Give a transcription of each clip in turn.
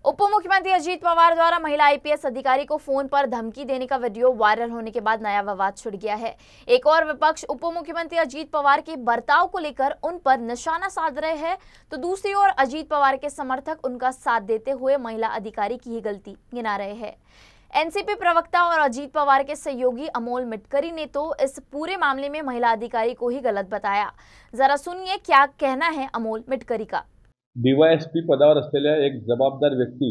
उप मुख्यमंत्री अजीत पवार द्वारा महिला आईपीएस अधिकारी को फोन पर धमकी देने का वीडियो वायरल होने के बाद नया विवाद छिड़ गया है। एक और विपक्ष उप मुख्यमंत्री अजीत पवार के बर्ताव को लेकर उन पर निशाना साध रहे हैं, तो दूसरी ओर अजीत पवार के समर्थक उनका साथ देते हुए महिला अधिकारी की ही गलती गिना रहे हैं। एनसीपी प्रवक्ता और अजीत पवार के सहयोगी अमोल मिटकरी ने तो इस पूरे मामले में महिला अधिकारी को ही गलत बताया। जरा सुनिए क्या कहना है अमोल मिटकरी का। डीवायएसपी पदावर असलेल्या एक जबाबदार व्यक्ती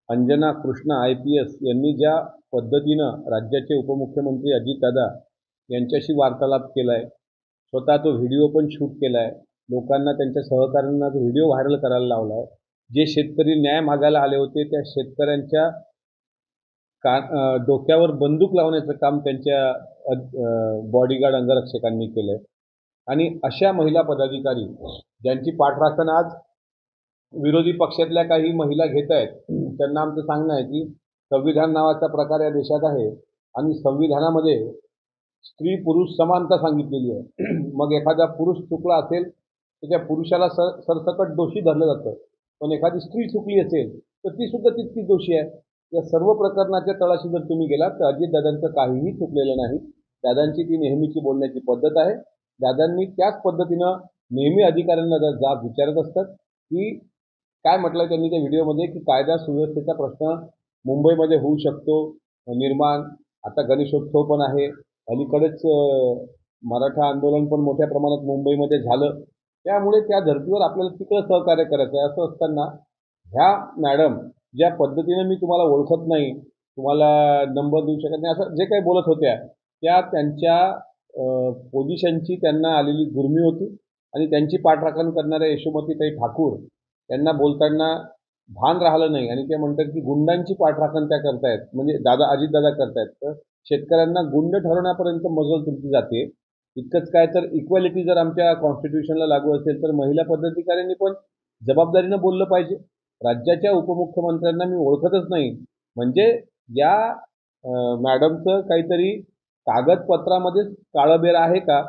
अंजना कृष्णा IPS यांनी ज्या पद्धतीनं राज्याचे उपमुख्यमंत्री अजितदादा यांच्याशी वार्तालाप केलाय, स्वतः तो व्हिडिओ पण शूट केलाय, लोकांना त्यांच्या सहकाऱ्यांना तो व्हिडिओ व्हायरल करायला लावलाय। जे शेतकरी न्याय मागायला आले होते त्या शेतकऱ्यांच्या डोक्यावर बंदूक लावण्याचं काम त्यांच्या बॉडीगार्ड अंगरक्षकांनी केलंय। आणि अशा महिला पदाधिकारी ज्यांची पाठराखण आज विरोधी पक्षातल्या काही महिला घेत आहेत, त्यांना आमचं सांगणं आहे की संविधान नावाचा प्रकार या देशात आहे आणि संविधानामध्ये स्त्री पुरुष समानता सांगितलेली आहे। मग एखादा पुरुष चुकला असेल तर त्या पुरुषाला सरसकट दोषी धरलं जातं, पण एखादी स्त्री चुकली असेल तर ती सुद्धा तितकीच दोषी आहे। या सर्व प्रकरणाच्या तळाशी जर तुम्ही गेलात तर अजितदादांचं काहीही चुकलेलं नाही। दादांची ती नेहमीची बोलण्याची पद्धत आहे। दादांनी त्याच पद्धतीनं नेहमी अधिकाऱ्यांना जाब विचारत असतात की काय म्हटलं त्यांनी त्या व्हिडिओमध्ये की कायदा सुव्यवस्थेचा प्रश्न मुंबईमध्ये होऊ शकतो निर्माण। आता गणेशोत्सव पण आहे, अलीकडेच मराठा आंदोलन पण मोठ्या प्रमाणात मुंबईमध्ये झालं, त्यामुळे त्या धर्तीवर आपल्याला तिकडे सहकार्य करायचं आहे। असं असताना ह्या मॅडम ज्या पद्धतीने मी तुम्हाला ओळखत नाही, तुम्हाला नंबर देऊ शकत नाही, असं जे काही बोलत होत्या त्या त्यांच्या पोझिशनची त्यांना आलेली गुर्मी होती आणि त्यांची पाठराखण करणाऱ्या यशोमतीताई ठाकूर त्यांना बोलताना भान राहिलं नाही आणि ते म्हणतात की गुंडांची पाठराखण त्या करतायत, म्हणजे अजितदादा करतायत। तर शेतकऱ्यांना गुंड ठरवण्यापर्यंत मजल तुमची जाते। इतकंच काय तर इक्वॅलिटी जर आमच्या कॉन्स्टिट्यूशनला लागू असेल तर महिला पदाधिकाऱ्यांनी पण जबाबदारीनं बोललं पाहिजे। राज्याच्या उपमुख्यमंत्र्यांना मी ओळखतच नाही, म्हणजे या मॅडमचं काहीतरी कागदपत्रामध्ये काळबेर आहे का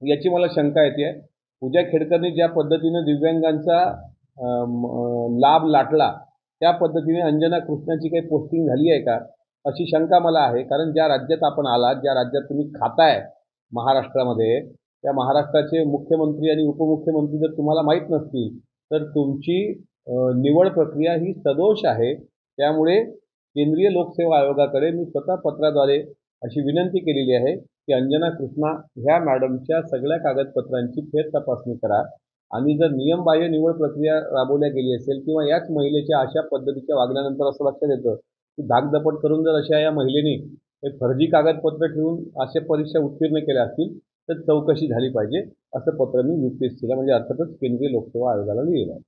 याची मला शंका येते। पूजा खेडकरनी ज्या पद्धतीनं दिव्यांगांचा लाभ लाटला त्या पद्धतीने अंजना कृष्णाची काही पोस्टिंग झाली आहे का अशी शंका मला आहे। कारण ज्या राज्यात आपण आलात, ज्या राज्यात तुम्ही खाताय महाराष्ट्रामध्ये, त्या महाराष्ट्राचे मुख्यमंत्री आणि उपमुख्यमंत्री जर तुम्हाला माहीत नसतील तर तुमची निवड प्रक्रिया ही सदोष आहे। त्यामुळे केंद्रीय लोकसेवा आयोगाकडे मी स्वतः पत्राद्वारे अशी विनंती केलेली आहे की अंजना कृष्णा ह्या मॅडमच्या सगळ्या कागदपत्रांची फेर तपासणी करा आणि जर नियमबाह्य निवड प्रक्रिया राबवल्या गेली असेल किंवा याच महिलेच्या अशा पद्धतीच्या वागण्यानंतर असं लक्षात येतं की धाकधपट करून जर अशा या महिलेने फर्जी कागदपत्र ठेवून अशा परीक्षा उत्तीर्ण केल्या असतील तर चौकशी झाली पाहिजे, असं पत्र मी UPSCला म्हणजे अर्थातच केंद्रीय लोकसेवा आयोगाला लिहिलं आहे।